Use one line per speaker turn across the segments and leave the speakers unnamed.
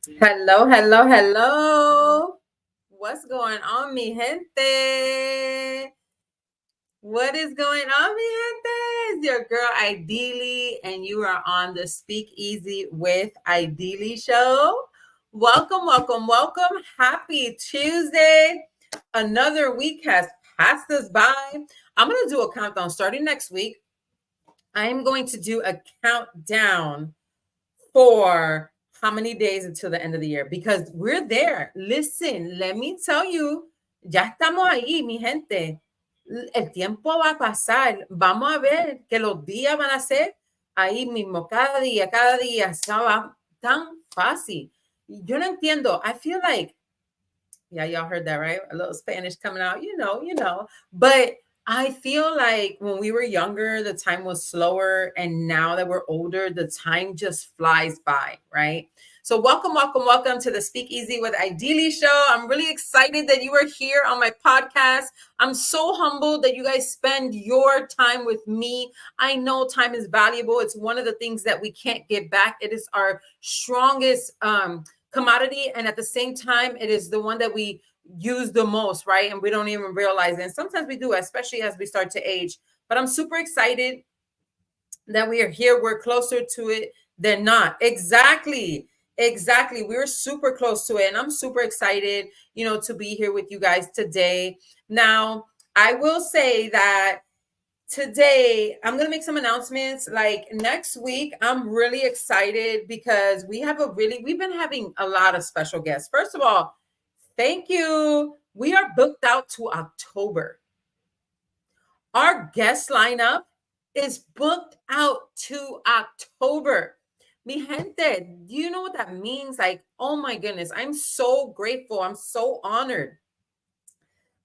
Hello, hello, hello. What's going on, mi gente? What is going on, mi gente? It's your girl, Ideally, and you are on the SpeakEasy with Ideally show. Welcome, welcome, welcome. Happy Tuesday. Another week has passed us by. I'm going to do a countdown starting next week. I'm going to do a countdown for how many days until the end of the year because we're there. Listen, let me tell you, ya estamos ahí, mi gente. El tiempo va a pasar. Vamos a ver que los días van a ser ahí mismo, cada día, va tan fácil. Yo no entiendo. I feel like, yeah, y'all heard that, right? A little Spanish coming out, But I feel like when we were younger, the time was slower. And now that we're older, the time just flies by, right? So, welcome, welcome, welcome to the Speakeasy with Ideally show. I'm really excited that you are here on my podcast. I'm so humbled that you guys spend your time with me. I know time is valuable. It's one of the things that we can't get back. It is our strongest commodity, and at the same time it is the one that we use the most, right? And we don't even realize it, and sometimes we do, especially as we start to age. But I'm super excited that we are here. We're closer to it than not. Exactly, we're super close to it, and I'm super excited, to be here with you guys today. Now, I will say that today I'm going to make some announcements. Like next week, I'm really excited because we've been having a lot of special guests. First of all, thank you. We are booked out to October. Our guest lineup is booked out to October. Mi gente, do you know what that means? Like, oh my goodness, I'm so grateful. I'm so honored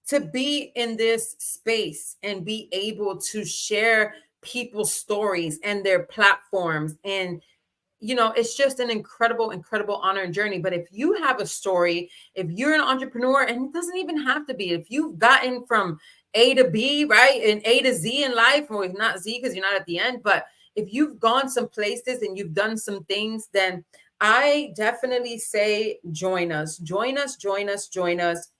to be in this space and be able to share people's stories and their platforms. And, it's just an incredible, incredible honor and journey. But if you have a story, if you're an entrepreneur, and it doesn't even have to be, if you've gotten from A to B, right, and A to Z in life, or if not Z because you're not at the end, but if you've gone some places and you've done some things, then I definitely say join us, join us, join us, join us.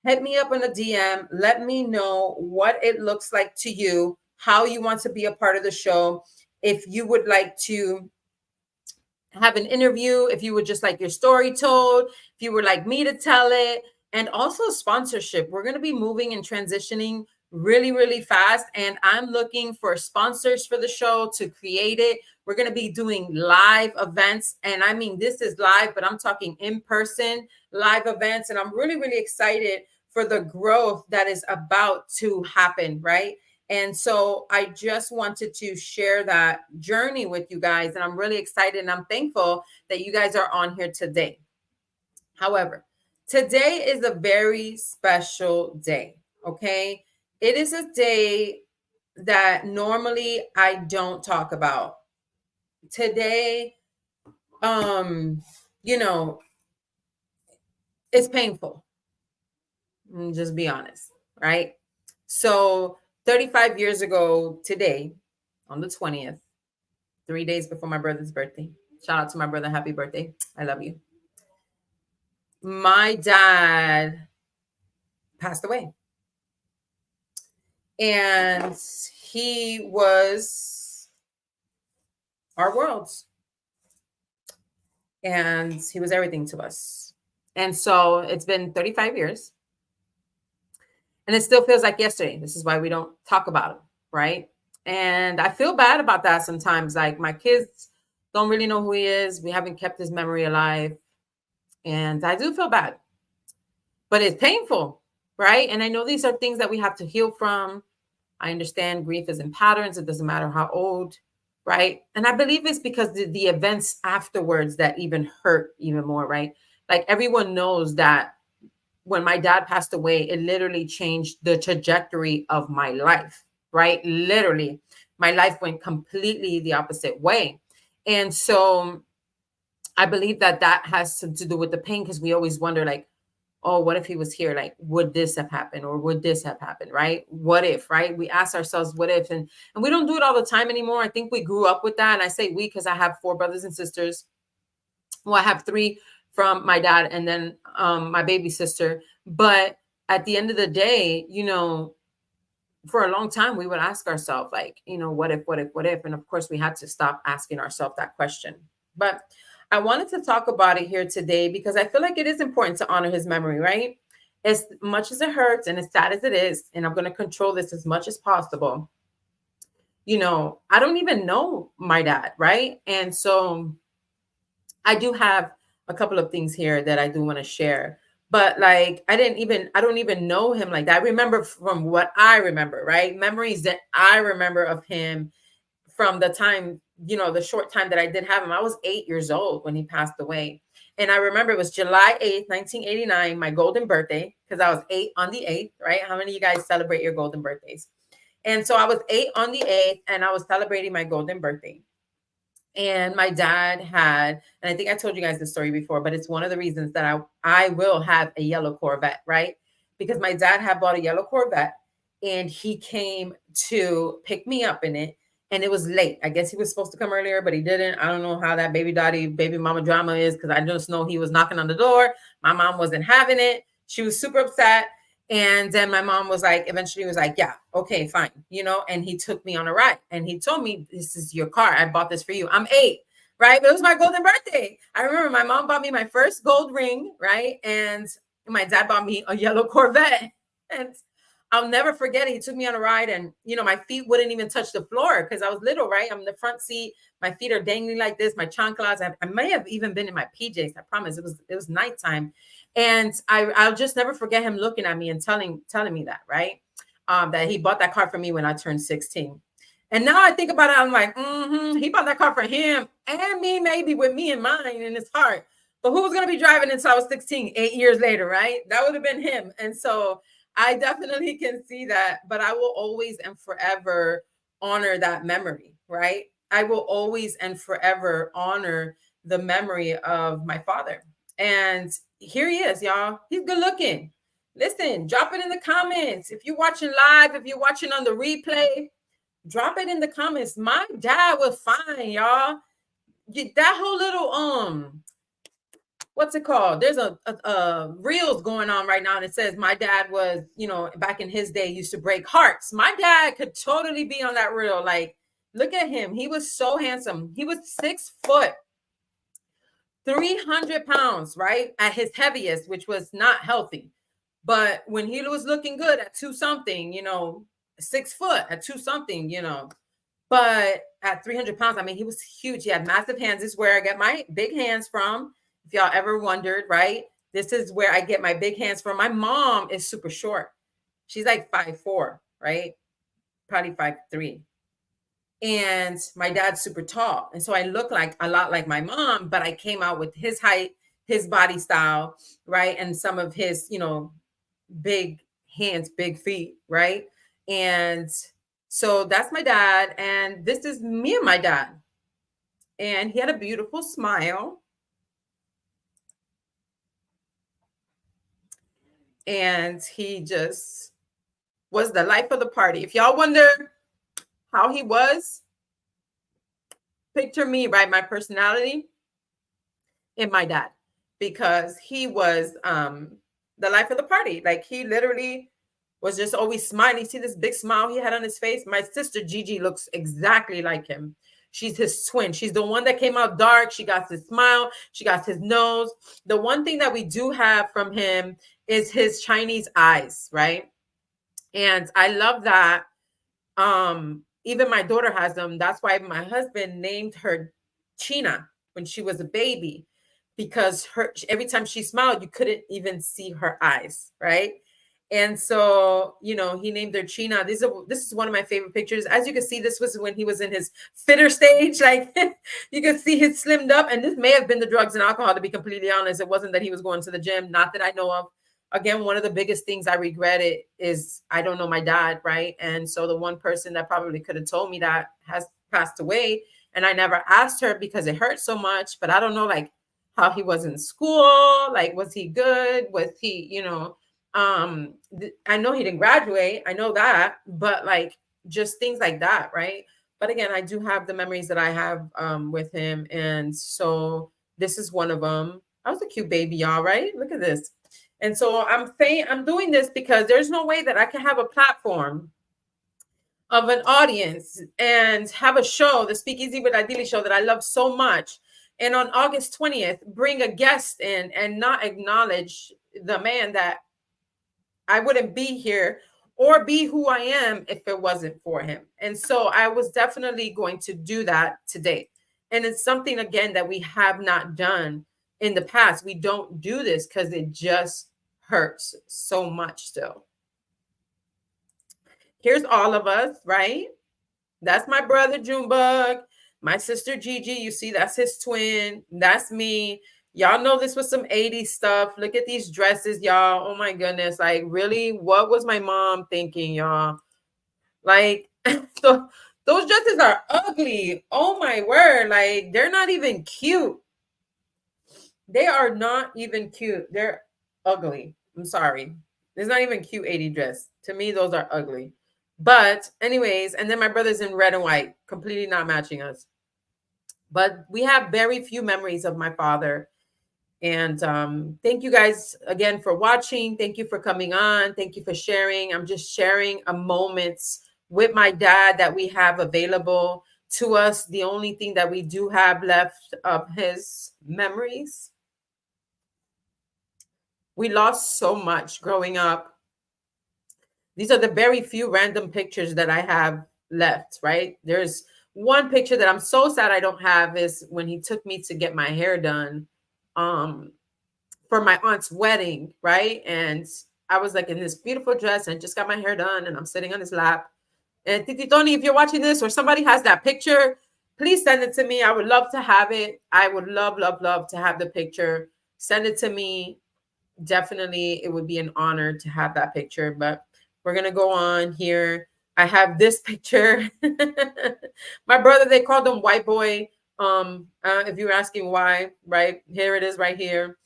Hit me up on a DM. Let me know what it looks like to you, how you want to be a part of the show. If you would like to have an interview, if you would just like your story told, if you would like me to tell it, and also sponsorship. We're going to be moving and transitioning really, really fast. And I'm looking for sponsors for the show to create it. We're going to be doing live events. And I mean, this is live, but I'm talking in person live events. And I'm really, really excited for the growth that is about to happen, right? And so I just wanted to share that journey with you guys. And I'm really excited and I'm thankful that you guys are on here today. However, today is a very special day, okay? It is a day that normally I don't talk about. Today, it's painful. Just be honest, right? So 35 years ago today, on the 20th, 3 days before my brother's birthday. Shout out to my brother. Happy birthday. I love you. My dad passed away. And he was our worlds. And he was everything to us. And so it's been 35 years. And it still feels like yesterday. This is why we don't talk about it, right? And I feel bad about that sometimes. Like my kids don't really know who he is. We haven't kept his memory alive. And I do feel bad. But it's painful, right? And I know these are things that we have to heal from. I understand grief is in patterns. It doesn't matter how old, right? And I believe it's because the events afterwards that even hurt even more, right? Like everyone knows that when my dad passed away, it literally changed the trajectory of my life, right? Literally, my life went completely the opposite way. And so I believe that that has to do with the pain because we always wonder, like, oh, what if he was here? Like, would this have happened or would this have happened, right? What if, right? We ask ourselves, what if? And we don't do it all the time anymore. I think we grew up with that. And I say we because I have 4 brothers and sisters. Well, I have three from my dad and then my baby sister. But at the end of the day, you know, for a long time we would ask ourselves, like, you know, what if, what if, what if? And of course we had to stop asking ourselves that question. But I wanted to talk about it here today because I feel like it is important to honor his memory, right? As much as it hurts and as sad as it is, and I'm going to control this as much as possible. You know, I don't even know my dad, right? And so I do have a couple of things here that I do want to share. But like I don't even know him like that. I remember from what I remember, right? Memories that I remember of him from the time, you know, the short time that I did have him. I was 8 years old when he passed away. And I remember it was July 8th, 1989, my golden birthday, because I was 8 on the 8th, right? How many of you guys celebrate your golden birthdays? And so I was 8 on the 8th, and I was celebrating my golden birthday. And my dad had, and I think I told you guys this story before, but it's one of the reasons that I will have a yellow Corvette, right? Because my dad had bought a yellow Corvette and he came to pick me up in it, and it was late. I guess he was supposed to come earlier, but he didn't. I don't know how that baby daddy, baby mama drama is, because I just know he was knocking on the door. My mom wasn't having it. She was super upset. And then my mom was like, eventually was like, yeah, okay, fine. You know, and he took me on a ride and he told me, this is your car. I bought this for you. I'm 8, right? But it was my golden birthday. I remember my mom bought me my first gold ring, right? And my dad bought me a yellow Corvette. And I'll never forget it. He took me on a ride and, you know, my feet wouldn't even touch the floor because I was little, right? I'm in the front seat. My feet are dangling like this. My chanclas. I may have even been in my PJs. I promise. It was nighttime. And I'll just never forget him looking at me and telling me that, right? That he bought that car for me when I turned 16. And now I think about it, I'm like, he bought that car for him and me, maybe with me in mind in his heart. But who was going to be driving until I was 16, 8 years later, right? That would have been him. And so I definitely can see that, but I will always and forever honor that memory, right? I will always and forever honor the memory of my father. And here he is, y'all. He's good looking. Listen, drop it in the comments. If you're watching live, if you're watching on the replay, drop it in the comments. My dad was fine, y'all. That whole little what's it called? There's a reels going on right now, and it says my dad was, you know, back in his day used to break hearts. My dad could totally be on that reel. Like, look at him. He was so handsome. He was 6 foot, 300 pounds, right? At his heaviest, which was not healthy. But when he was looking good at 2 something, you know, 6 foot at 2 something, you know, but at 300 pounds, I mean, he was huge. He had massive hands. This is where I get my big hands from. If y'all ever wondered, right? This is where I get my big hands from. My mom is super short. She's like 5'4", right? Probably 5'3". And my dad's super tall. And so I look like a lot like my mom, but I came out with his height, his body style, right? And some of his, you know, big hands, big feet, right? And so that's my dad. And this is me and my dad. And he had a beautiful smile. And he just was the life of the party. If y'all wonder how he was, picture me, right? My personality and my dad, because he was the life of the party. Like, he literally was just always smiling. See this big smile he had on his face? My sister Gigi looks exactly like him. She's his twin. She's the one that came out dark. She got his smile. She got his nose. The one thing that we do have from him is his Chinese eyes, right? And I love that. Even my daughter has them. That's why my husband named her China when she was a baby, because every time she smiled, you couldn't even see her eyes, right? And so, you know, he named her China. This is one of my favorite pictures. As you can see, this was when he was in his fitter stage. Like, you can see he's slimmed up. And this may have been the drugs and alcohol, to be completely honest. It wasn't that he was going to the gym. Not that I know of. Again, one of the biggest things I regretted is I don't know my dad, right? And so the one person that probably could have told me that has passed away. And I never asked her because it hurt so much. But I don't know, like, how he was in school. Like, was he good? Was he, you know, I know he didn't graduate. I know that, but like just things like that, right? But again, I do have the memories that I have with him, and so this is one of them. I was a cute baby, y'all, right? Look at this. And so I'm doing this because there's no way that I can have a platform of an audience and have a show, the Speakeasy with Ideally show that I love so much. And on August 20th, bring a guest in and not acknowledge the man that I wouldn't be here or be who I am if it wasn't for him. And so I was definitely going to do that today. And it's something, again, that we have not done in the past. We don't do this because it just hurts so much still. Here's all of us, right? That's my brother Junebug, my sister Gigi. You see, that's his twin. That's me. Y'all know this was some 80s stuff. Look at these dresses, y'all. Oh my goodness. Like, really? What was my mom thinking, y'all? Like, so those dresses are ugly. Oh my word. Like, they're not even cute. They are not even cute. They're ugly. I'm sorry. It's not even cute 80 dress. To me, those are ugly. But anyways, and then my brother's in red and white, completely not matching us. But we have very few memories of my father. And thank you guys again for watching. Thank you for coming on. Thank you for sharing. I'm just sharing a moments with my dad that we have available to us. The only thing that we do have left of his memories. We lost so much growing up. These are the very few random pictures that I have left, right? There's one picture that I'm so sad I don't have is when he took me to get my hair done for my aunt's wedding, right? And I was like in this beautiful dress and just got my hair done and I'm sitting on his lap. And Titi Tony, if you're watching this or somebody has that picture, please send it to me. I would love to have it. I would love, love, love to have the picture. Send it to me. Definitely, it would be an honor to have that picture. But we're going to go on here. I have this picture. My brother, they called him White Boy. If you're asking why, right? Here it is right here.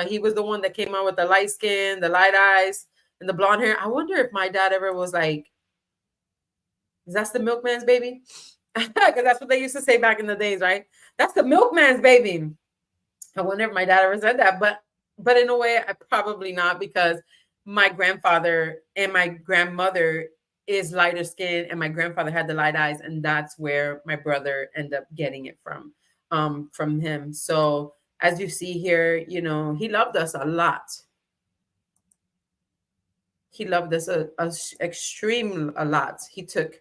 He was the one that came out with the light skin, the light eyes, and the blonde hair. I wonder if my dad ever was like, is that the milkman's baby? Because that's what they used to say back in the days, right? That's the milkman's baby. I wonder if my dad ever said that, but in a way, I probably not, because my grandfather and my grandmother is lighter skin, and my grandfather had the light eyes, and that's where my brother ended up getting it from him. So as you see here, you know, he loved us a lot. He loved us a extreme a lot. He took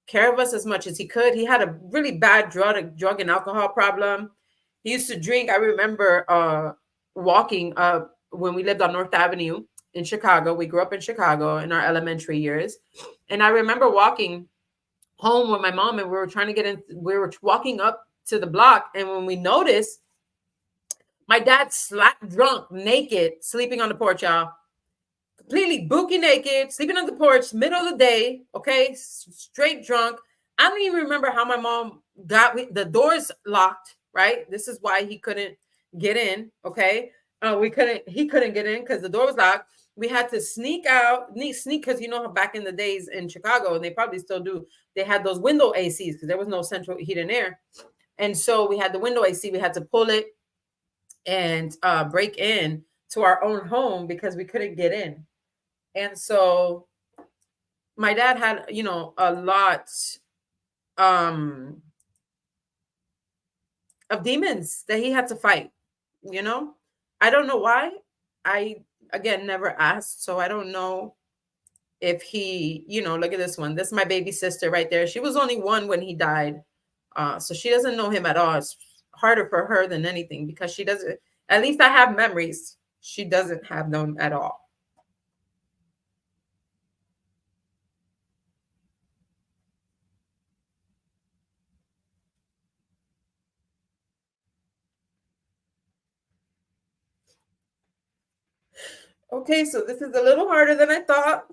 care of us as much as he could. He had a really bad drug and alcohol problem. He used to drink. I remember walking up when we lived on North Avenue in Chicago. We grew up in Chicago in our elementary years. And I remember walking home with my mom, and we were trying to get in. We were walking up to the block. And when we noticed, my dad slapped drunk, naked, sleeping on the porch, y'all. Completely bookie naked, sleeping on the porch, middle of the day, okay, straight drunk. I don't even remember how my mom got the doors locked, right? This is why he couldn't get in, okay? He couldn't get in because the door was locked. We had to sneak out, sneak, because you know how back in the days in Chicago, and they probably still do, they had those window ACs because there was no central heat and air. And so we had the window AC, we had to pull it and break in to our own home because we couldn't get in. And so my dad had, you know, a lot of demons that he had to fight, you know. I don't know why. I, again, never asked, so I don't know if he, you know, look at this one. This is my baby sister right there. She was only one when he died. So she doesn't know him at all. It's harder for her than anything because she doesn't, at least I have memories. She doesn't have them at all. Okay, so this is a little harder than I thought.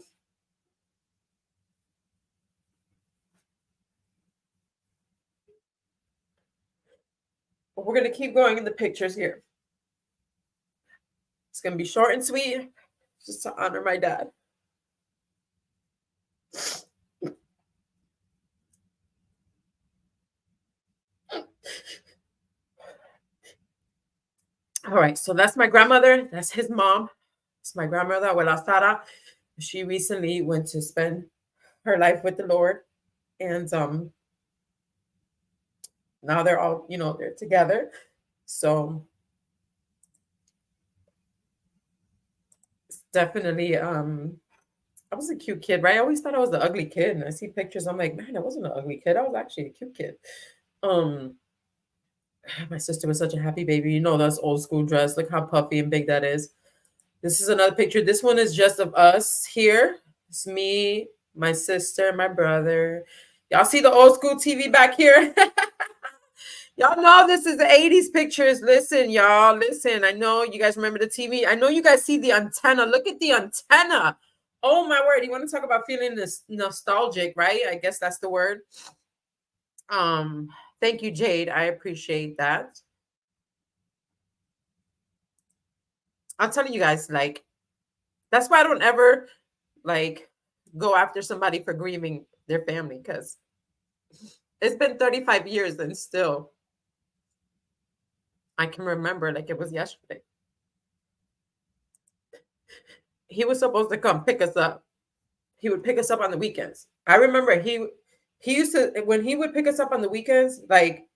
But we're going to keep going in the pictures here. It's going to be short and sweet, just to honor my dad. All right, so that's my grandmother. That's his mom. It's my grandmother, Abuela Sara. She recently went to spend her life with the Lord, and now they're all, they're together. So it's definitely I was a cute kid, right? I always thought I was the ugly kid, and I see pictures. I'm like, man, I wasn't an ugly kid. I was actually a cute kid. Um, my sister was such a happy baby. That's old school dress. Look how puffy and big that is. This is another picture. This one is just of us here. It's me, my sister, my brother. Y'all see the old school TV back here? Y'all know this is the 80s pictures. Listen, y'all. Listen, I know you guys remember the TV. I know you guys see the antenna. Look at the antenna. Oh, my word. You want to talk about feeling this nostalgic, right? I guess that's the word. Thank you, Jade. I appreciate that. I'm telling you guys, like, that's why I don't ever, like, go after somebody for grieving their family, because it's been 35 years and still I can remember like it was yesterday. He was supposed to come pick us up. He would pick us up on the weekends. I remember he used to, when he would pick us up on the weekends, like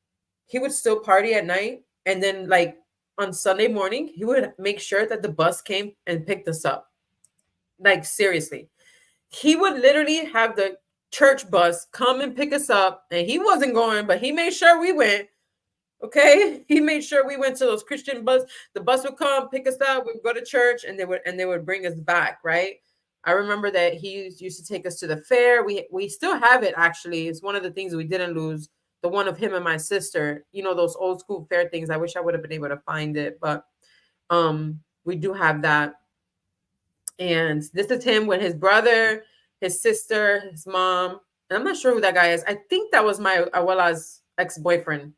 he would still party at night, and then like on Sunday morning, he would make sure that the bus came and picked us up. Like seriously. He would literally have the church bus come and pick us up, and he wasn't going, but he made sure we went. Okay, he made sure we went to those Christian bus. The bus would come pick us up. We'd go to church, and they would bring us back. Right. I remember that he used to take us to the fair. We still have it actually. It's one of the things we didn't lose. The one of him and my sister. Those old school fair things. I wish I would have been able to find it, but we do have that. And this is him with his brother, his sister, his mom. And I'm not sure who that guy is. I think that was my abuela's ex-boyfriend.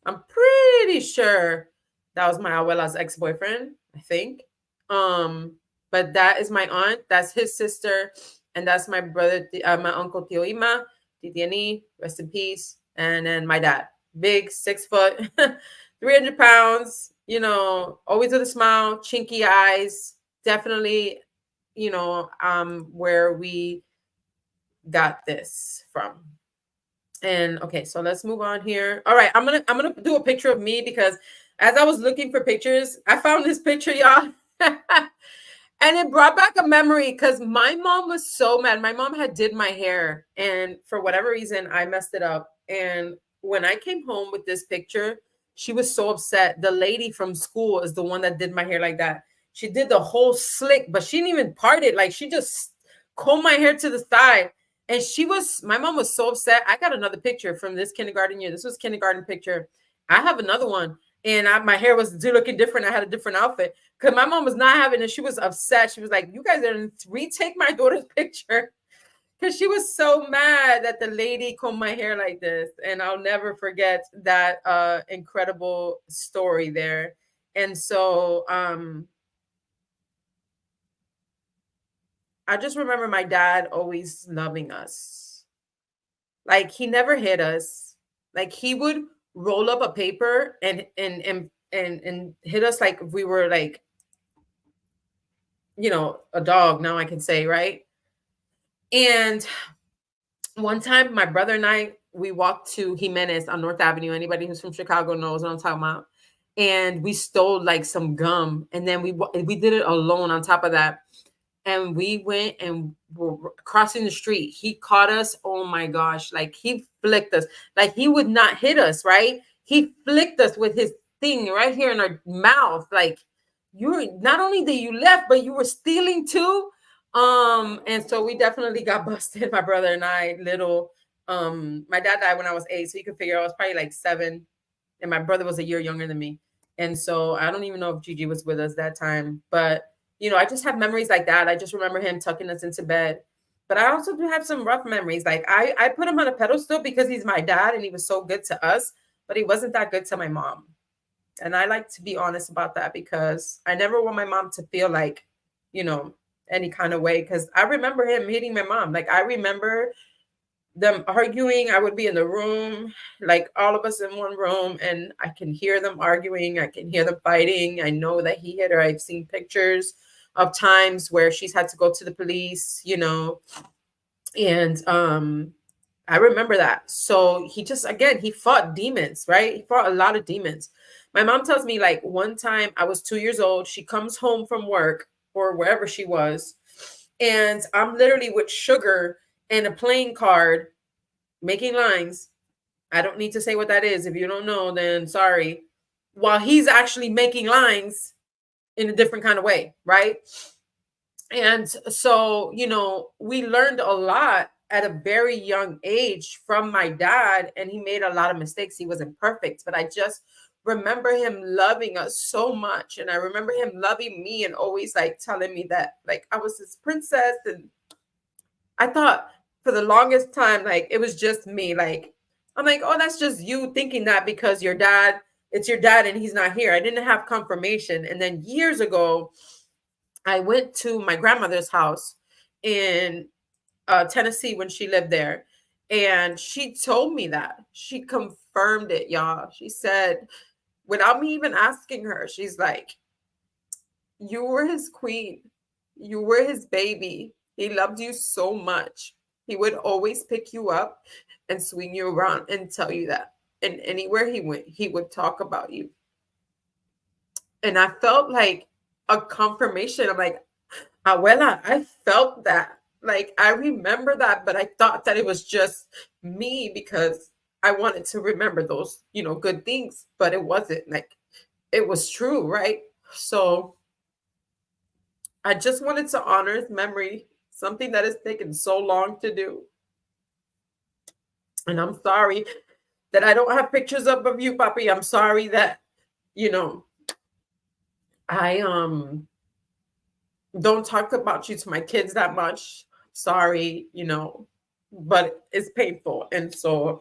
I'm pretty sure that was my abuela's ex-boyfriend, I think. But that is my aunt. That's his sister. And that's my brother, my uncle Tio Ima, Titiani, rest in peace. And then my dad, big, 6 foot, 300 pounds, always with a smile, chinky eyes. Definitely, where we got this from. And okay, so let's move on here. All right, I'm gonna do a picture of me, because as I was looking for pictures, I found this picture, y'all. And it brought back a memory, because my mom was so mad. My mom had did my hair, and for whatever reason, I messed it up. And when I came home with this picture, she was so upset. The lady from school is the one that did my hair like that. She did the whole slick, but she didn't even part it. Like she just combed my hair to the side. And my mom was so upset. I got another picture from this kindergarten year. This was kindergarten picture. I have another one. And my hair was looking different. I had a different outfit, because my mom was not having it. She was upset. She was like, you guys didn't retake my daughter's picture, because she was so mad that the lady combed my hair like this. And I'll never forget that incredible story there. And so I just remember my dad always loving us. Like he never hit us. Like he would roll up a paper and hit us like if we were like, a dog, now I can say, right? And one time my brother and I, we walked to Jimenez on North Avenue. Anybody who's from Chicago knows what I'm talking about. And we stole like some gum, and then we did it alone on top of that. And we went and were crossing the street. He caught us. Oh my gosh. Like he flicked us. Like he would not hit us, right? He flicked us with his thing right here in our mouth. Like not only did you left, but you were stealing too. And so we definitely got busted, my brother and I, little. My dad died when I was 8, so you can figure I was probably like 7, and my brother was a year younger than me. And so I don't even know if Gigi was with us that time, but I just have memories like that. I just remember him tucking us into bed. But I also do have some rough memories. Like I put him on a pedestal because he's my dad and he was so good to us, but he wasn't that good to my mom. And I like to be honest about that, because I never want my mom to feel like, any kind of way. Because I remember him hitting my mom. Like I remember them arguing. I would be in the room, like all of us in one room, and I can hear them arguing. I can hear them fighting. I know that he hit her. I've seen pictures of times where she's had to go to the police, and I remember that. So he just, again, he fought demons, right? He fought a lot of demons. My mom tells me, like, one time I was 2 years old. She comes home from work or wherever she was, and I'm literally with sugar and a playing card making lines. I don't need to say what that is. If you don't know, then sorry. While he's actually making lines in a different kind of way, right? And so, we learned a lot at a very young age from my dad, and he made a lot of mistakes. He wasn't perfect, but I just remember him loving us so much. And I remember him loving me and always like telling me that like I was his princess. And I thought for the longest time, like it was just me. Like, I'm like, oh, that's just you thinking that because it's your dad and he's not here. I didn't have confirmation. And then years ago, I went to my grandmother's house in Tennessee when she lived there. And she told me that. She confirmed it, y'all. She said, without me even asking her, she's like, you were his queen. You were his baby. He loved you so much. He would always pick you up and swing you around and tell you that. And anywhere he went, he would talk about you. And I felt like a confirmation. I'm like, Abuela, I felt that. Like, I remember that, but I thought that it was just me because I wanted to remember those, good things, but it wasn't. Like, it was true, right? So I just wanted to honor his memory, something that has taken so long to do. And I'm sorry that I don't have pictures up of you, Papi. I'm sorry that, I don't talk about you to my kids that much. Sorry, but it's painful. And so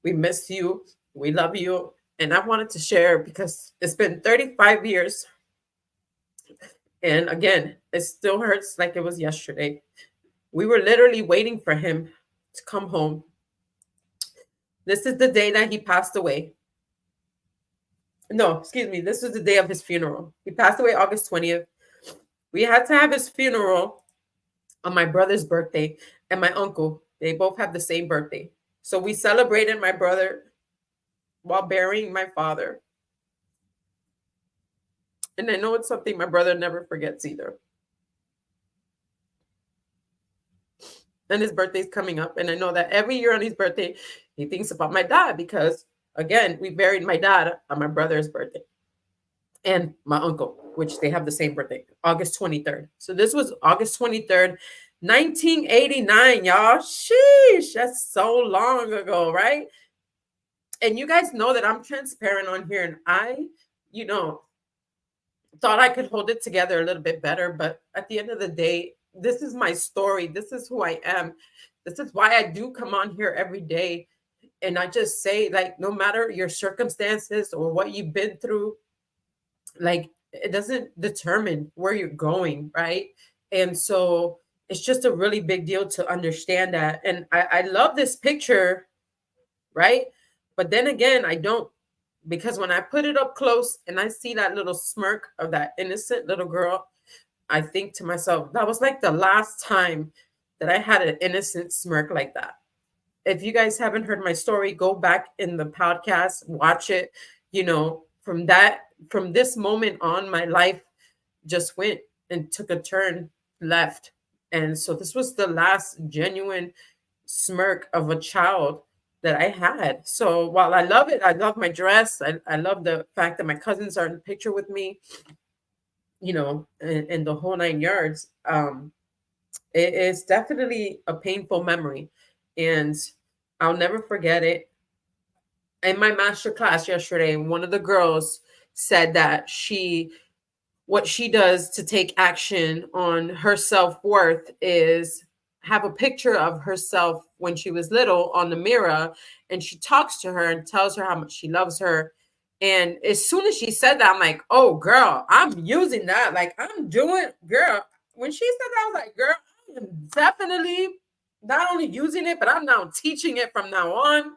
we miss you. We love you. And I wanted to share because it's been 35 years. And again, it still hurts like it was yesterday. We were literally waiting for him to come home. This is the day that he passed away. No, excuse me. This was the day of his funeral. He passed away August 20th. We had to have his funeral on my brother's birthday and my uncle. They both have the same birthday. So we celebrated my brother while burying my father. And I know it's something my brother never forgets either. And his birthday's coming up. And I know that every year on his birthday, he thinks about my dad because, again, we buried my dad on my brother's birthday. And my uncle, which they have the same birthday, August 23rd. So this was August 23rd, 1989, y'all. Sheesh, that's so long ago, right? And you guys know that I'm transparent on here, and I, thought I could hold it together a little bit better. But at the end of the day, this is my story. This is who I am. This is why I do come on here every day. And I just say, like, no matter your circumstances or what you've been through, like, it doesn't determine where you're going, right? And so it's just a really big deal to understand that. And I love this picture, right? But then again, I don't, because when I put it up close and I see that little smirk of that innocent little girl, I think to myself, that was like the last time that I had an innocent smirk like that. If you guys haven't heard my story, go back in the podcast, watch it. From this moment on, my life just went and took a turn left. And so this was the last genuine smirk of a child that I had. So while I love it, I love my dress. I love the fact that my cousins are in the picture with me, and the whole 9 yards. It's definitely a painful memory. And I'll never forget it. In my master class yesterday, one of the girls said that what she does to take action on her self-worth is have a picture of herself when she was little on the mirror, and she talks to her and tells her how much she loves her. And as soon as she said that, I'm like, oh girl, I'm using that. Like, I'm doing, girl. When she said that, I was like, girl, I am definitely not only using it, but I'm now teaching it from now on.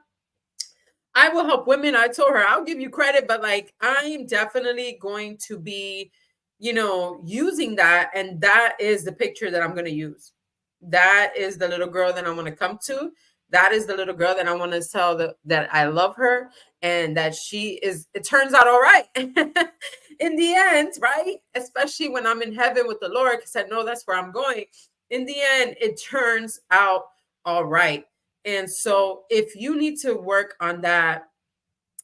I will help women. I told her I'll give you credit, but like I'm definitely going to be, using that. And that is the picture that I'm going to use. That is the little girl that I want to come to. That is the little girl that I want to tell that I love her and that it turns out all right in the end, right? Especially when I'm in heaven with the Lord, because I know that's where I'm going. In the end, it turns out all right. And so if you need to work on that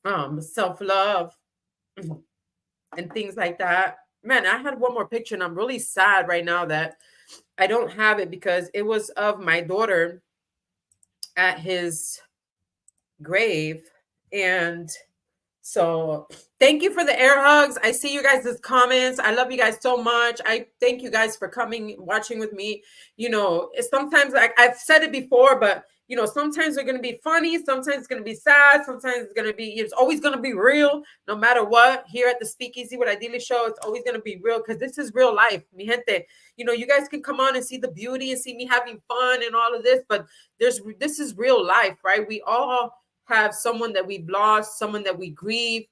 self-love and things like that, man, I had one more picture and I'm really sad right now that I don't have it because it was of my daughter at his grave. And so thank you for the air hugs. I see you guys' comments. I love you guys so much. I thank you guys for coming, watching with me. Sometimes I've said it before, but sometimes they're going to be funny. Sometimes it's going to be sad. Sometimes it's always going to be real, no matter what. Here at the Speakeasy with Ideally Show, it's always going to be real because this is real life, mi gente. You guys can come on and see the beauty and see me having fun and all of this, but this is real life, right? We all have someone that we've lost, someone that we grieve.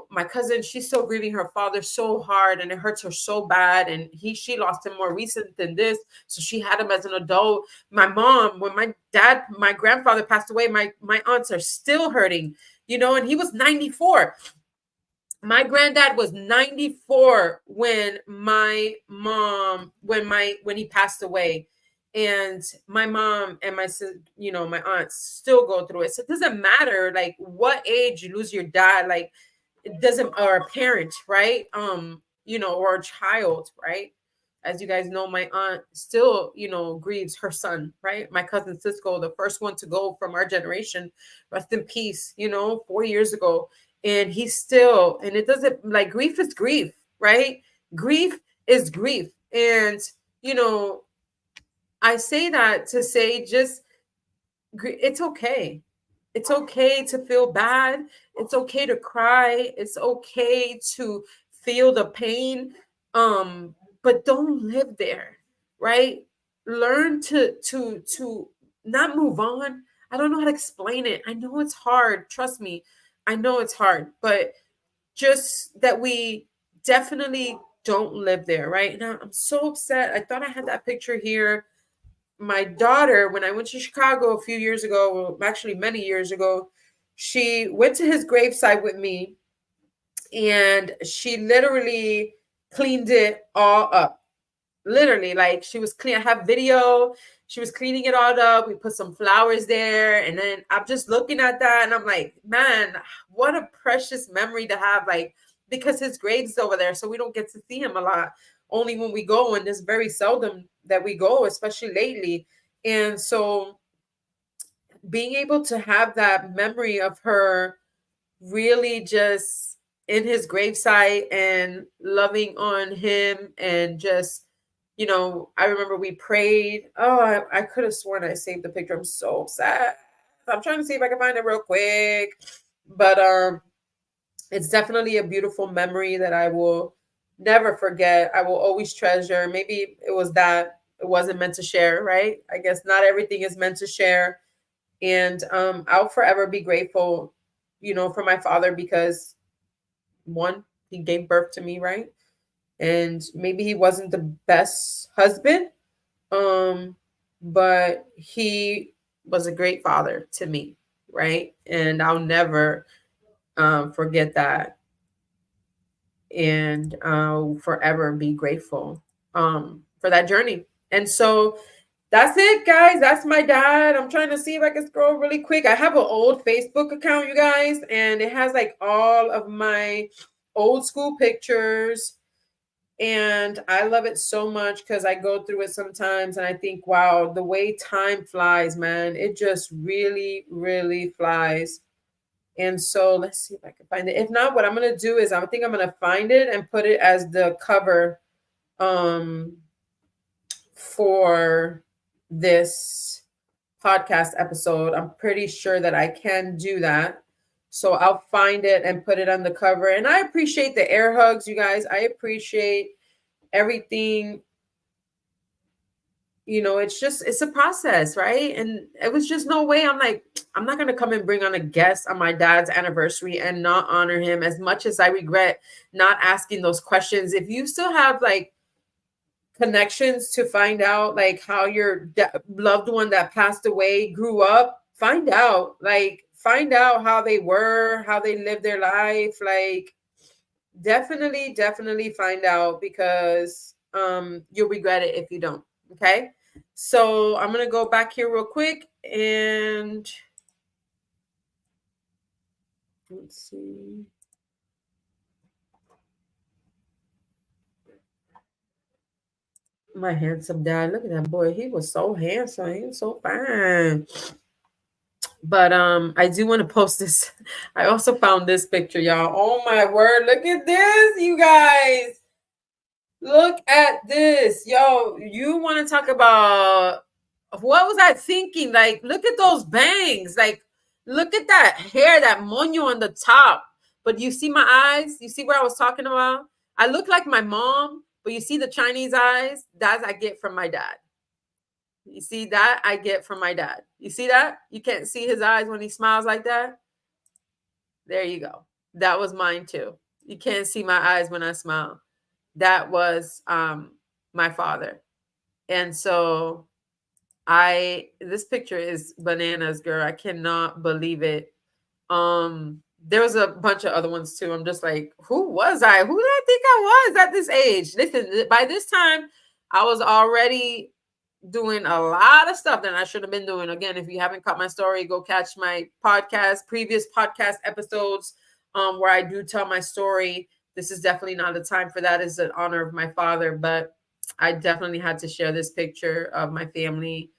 My cousin, she's still grieving her father so hard and it hurts her so bad. And she lost him more recent than this. So she had him as an adult. My mom, when my grandfather passed away, my aunts are still hurting, and he was 94. My granddad was 94 when when he passed away. And my mom and my aunts still go through it. So it doesn't matter like what age you lose your dad, like it doesn't, or a parent, right? Or a child, right? As you guys know, my aunt still, grieves her son, right? My cousin Cisco, the first one to go from our generation, rest in peace, 4 years ago. And he's still, and it doesn't, like, grief is grief, right? Grief is grief. And, I say that to say it's okay. It's okay to feel bad. It's okay to cry. It's okay to feel the pain. But don't live there, right? Learn to not move on. I don't know how to explain it. I know it's hard. Trust me. I know it's hard, but just that we definitely don't live there, right? Now I'm so upset. I thought I had that picture here. My daughter, when I went to Chicago a few years ago, well, actually many years ago, she went to his gravesite with me and she literally cleaned it all up. Literally, like she was clean. I have video. She was cleaning it all up. We put some flowers there. And then I'm just looking at that and I'm like, man, what a precious memory to have. Like, because his grave's over there. So we don't get to see him a lot. Only when we go, and it's very seldom that we go, especially lately. And so being able to have that memory of her really just in his gravesite and loving on him and just, I remember we prayed. Oh, I could have sworn I saved the picture. I'm so sad. I'm trying to see if I can find it real quick. But it's definitely a beautiful memory that I will never forget. I will always treasure. Maybe it wasn't meant to share, right? I guess not everything is meant to share. And I'll forever be grateful, for my father because one, he gave birth to me, right? And maybe he wasn't the best husband, but he was a great father to me, right? And I'll never forget that. And I'll forever be grateful for that journey. And so that's it, guys. That's my dad. I'm trying to see if I can scroll really quick. I have an old Facebook account, you guys, and it has like all of my old school pictures. And I love it so much because I go through it sometimes and I think, wow, the way time flies, man, it just really, really flies. And so let's see if I can find it. If not, what I'm going to do is I think I'm going to find it and put it as the cover for this podcast episode. I'm pretty sure that I can do that. So I'll find it and put it on the cover. And I appreciate the air hugs, you guys. I appreciate everything it's a process, right? And it was just no way. I'm like, I'm not going to come and bring on a guest on my dad's anniversary and not honor him, as much as I regret not asking those questions. If you still have like connections to find out like how your loved one that passed away grew up, find out how they were, how they lived their life. Like, definitely find out, because you'll regret it if you don't. Okay, so I'm gonna go back here real quick and let's see. My handsome dad. Look at that boy. He was so handsome. He was so fine. But I do want to post this. I also found this picture, y'all. Oh my word. Look at this, you guys. Look at this. Yo, you want to talk about what was I thinking? Like, look at those bangs. Like, look at that hair, that moño on the top. But you see my eyes? You see where I was talking about? I look like my mom, but you see the Chinese eyes? That's I get from my dad. You see that? I get from my dad. You see that? You can't see his eyes when he smiles like that? There you go. That was mine too. You can't see my eyes when I smile. That was my father. And so this picture is bananas, girl. I cannot believe it. There was a bunch of other ones too. I'm just like, who was I? Who did I think I was at this age? Listen, by this time, I was already doing a lot of stuff that I should have been doing. Again, if you haven't caught my story, go catch my previous podcast episodes, where I do tell my story. This is definitely not the time for that. It's in honor of my father, but I definitely had to share this picture of my family,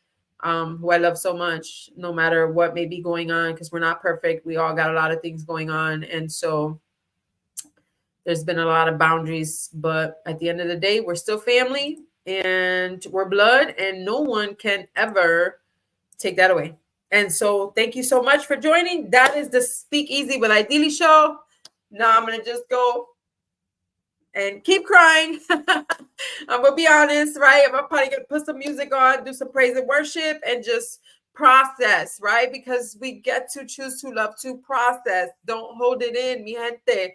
who I love so much, no matter what may be going on, because we're not perfect. We all got a lot of things going on. And so there's been a lot of boundaries, but at the end of the day, we're still family and we're blood, and no one can ever take that away. And so thank you so much for joining. That is the SpeakEasy with Dylli show. Now I'm going to just go and keep crying. I'm gonna be honest, right? I'm probably gonna put some music on, do some praise and worship, and just process, right? Because we get to choose to love to process. Don't hold it in, mi gente.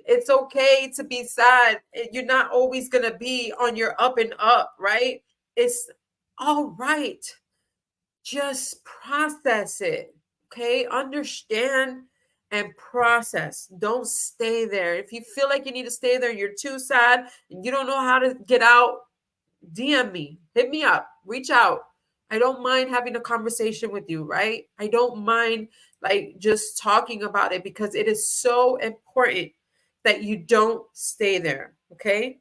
It's okay to be sad. You're not always gonna be on your up and up, right? It's all right. Just process it. Okay, understand and process. Don't stay there. If you feel like you need to stay there, you're too sad and you don't know how to get out, DM me, hit me up, reach out. I don't mind having a conversation with you, right? I don't mind like just talking about it, because it is so important that you don't stay there. Okay,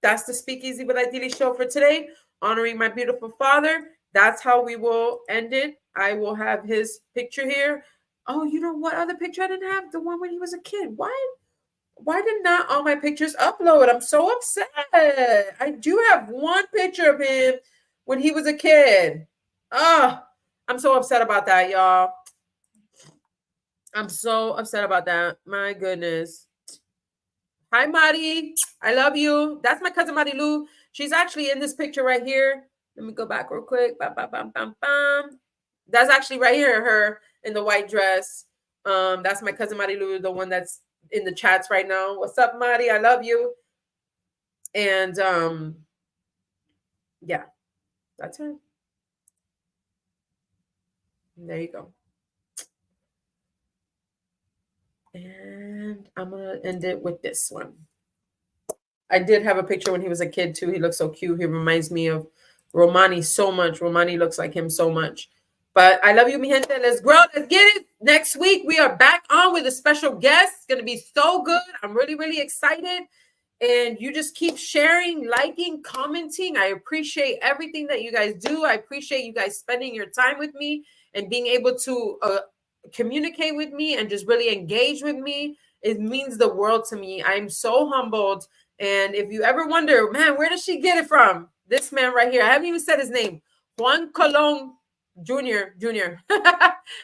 that's the SpeakEasy with Dylli show for today, honoring my beautiful father. That's how we will end it. I will have his picture here. Oh, you know what other picture I didn't have? The one when he was a kid. Why did not all my pictures upload? I'm so upset. I do have one picture of him when he was a kid. Oh, I'm so upset about that, y'all. I'm so upset about that. My goodness. Hi, Mari. I love you. That's my cousin Marilu. She's actually in this picture right here. Let me go back real quick. Bam, bam, bam, bam, bam. That's actually right here, her in the white dress. That's my cousin Marilu, the one that's in the chats right now. What's up, Mari? I love you. And yeah, that's her. And there you go. And I'm gonna end it with this one. I did have a picture when he was a kid too. He looks so cute. He reminds me of Romani so much. Romani looks like him so much. But I love you, mi gente. Let's grow. Let's get it. Next week, we are back on with a special guest. It's going to be so good. I'm really, really excited. And you just keep sharing, liking, commenting. I appreciate everything that you guys do. I appreciate you guys spending your time with me and being able to communicate with me and just really engage with me. It means the world to me. I'm so humbled. And if you ever wonder, man, where does she get it from? This man right here. I haven't even said his name. Juan Colon Jr.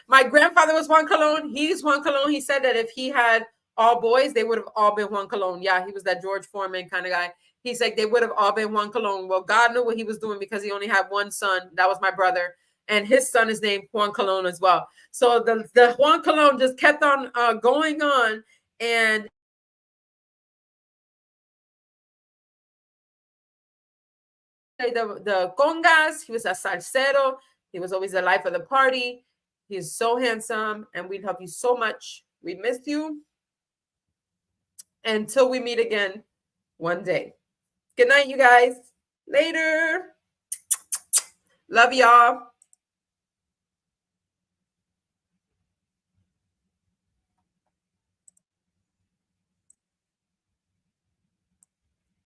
My grandfather was Juan Colon. He's Juan Colon. He said that if he had all boys, they would have all been Juan Colon. Yeah, he was that George Foreman kind of guy. He's like, they would have all been Juan Colon. Well, God knew what he was doing because he only had one son. That was my brother. And his son is named Juan Colon as well. So the Juan Colon just kept on going on. And the congas, he was a salsero. He was always the life of the party. He's so handsome, and we love you so much. We miss you. Until we meet again one day. Good night, you guys. Later. Love y'all.